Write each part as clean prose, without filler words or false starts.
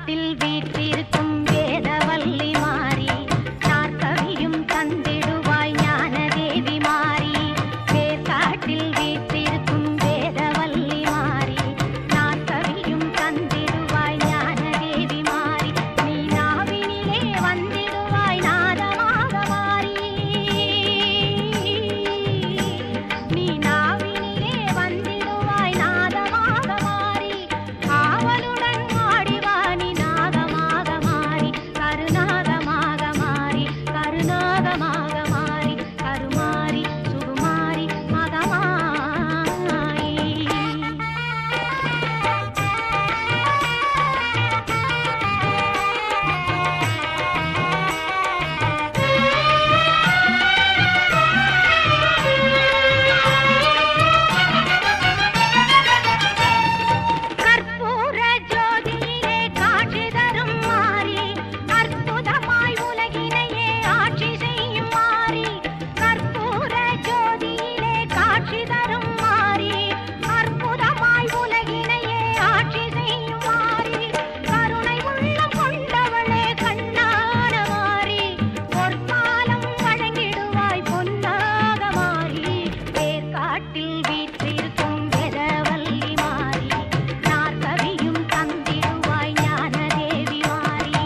காட்டில் வீற்றிருக்கும் வேதவல்லி மாறி நாற்கவியும் தந்திடுவாய் ஞான தேவி மாறி. வேர்காட்டில் வீற்றிருக்கும் வேதவல்லி மாறி நாற்கவியும் தந்திடுவாய் ஞான தேவி மாறி. நீ நாவினிலே வந்திடுவாய் நாதமாக மாறி. நீ நாவினிலே வந்திடுவாய் நாதமாக மாறி. ஆவலுடன் ஆடிவாணி நாதமாக மாறி கருநாதமாக மாறி கருநாதமாக மாறி கருமாறி சுகுமாரி மகமாயி. கற்பூர ஜோதியிலே காட்சி தரும் மாறி அற்புதமாய் உலகினையே ஆட்சி செய்யும் மாறி. கற்பூர ஜோதியிலே காட்சி தரும் மாறி அற்புதமாய் உலகினையே ஆட்சி செய்யும் மாறி. கருணை உள்ளம் கொண்டவளே கண்ணான மாறி பொற்காலம் வழங்கிடுவாய் பொன்னாக மாறி. வேர்காட்டில் வீற்றிருக்கும் வேதவல்லி மாறி நாற்கவியும் தந்திடுவாய் ஞான தேவி மாறி.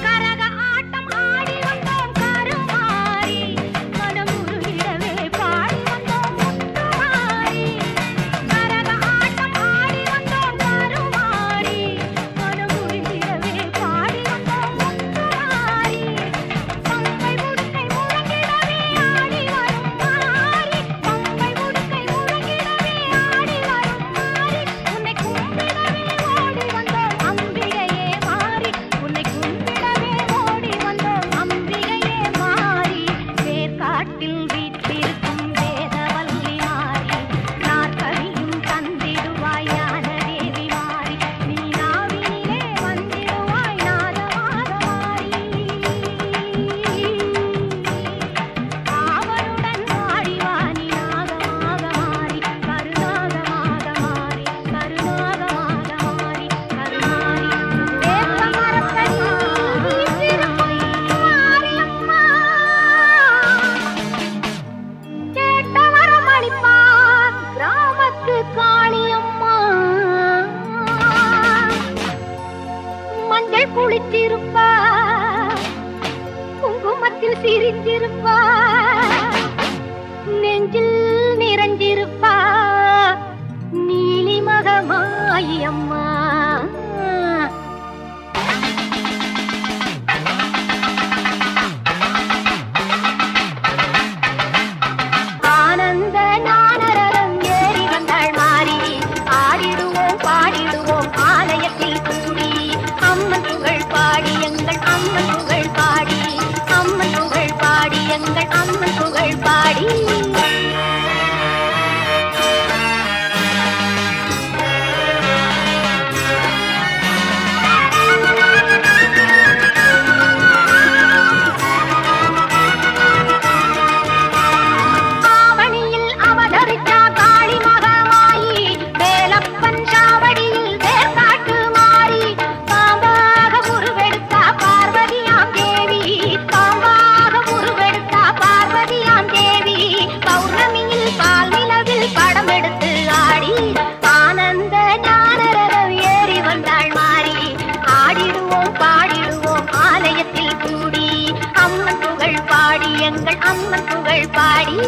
கரக ஆட்டம் ஆடி வந்தோம் கருமாரி மனமுருகிடவே பாடி வந்தோம் முத்துமாரி. கரக ஆட்டம் ஆடி வந்தோம் கருமாரி மனமுருகிடவே பாடி வந்தோம் முத்துமாரி. பம்பை முடுக்கை முழங்கிடவே ஆடி வரும் மாறி. பம்பை முடுக்கை முழங்கிடவே ஆடி வரும் மாறி. உன்னை கும்பிடவே ஓடி வந்தோம் அம்பிகையே மாறி. உன்னை கும்பிடவே ஓடி வந்தோம் அம்பிகையே மாறி. வேர்காட்டில் வீற்றிருக்கும் வேதவல்லி மாறி நாற்கவியும் தந்திடுவாய் ஞான தேவி மாறி. நீ நாவினிலே வந்திடுவாய் நாதமாக மாறி. ஆவலுடன் ஆடிவாணி நாதமாக மாறி கருநாதமாக மாறி கருநாதமாக மாறி கருமாறி. வேப்ப மரத்தடி வீற்றிருக்கும் மாரியம்மா கேட்ட வரம் அளிப்பார் கிராமத்து காளியம்மா. மஞ்சள் குளித்திருப்பா குங்குமத்தில் சிரித்திருப்பா நெஞ்சில் நிறைஞ்சிருப்பா நீலி மகமாயி அம்மா. ஆனந்த ஞானரதம் ஏறி வந்தாள் மாறி ஆடிடுவோம் பாடிடுவோம் ஆலயத்தில் கூடி. அம்மன் புகழ் பாடி எங்கள் அம்மன் புகழ் பாடி அம்மன் புகழ் பாடி எங்கள் அம்மன் புகழ் பாடி. ஆவணியில் அவதரிச்சா காளி மகமாயி வேலப்பன் சாவடியில் வேர்காட்டு மாறி. பாம்பாக உருவெடுத்தா பார்வதியாம் தேவி பாம்பாக உருவெடுத்தா பார்வதியாம் தேவி. பௌர்ணமியில் பால் நிலவில் படம் எடுத்து ஆடி ஆனந்த ஞானரதம் ஏறி வந்தாள் மாறி. ஆடிடுவோம் பாடிடுவோம் ஆலயத்தில் கூடி அம்மன் புகழ் பாடி எங்கள் அம்மன் புகழ் பாடி.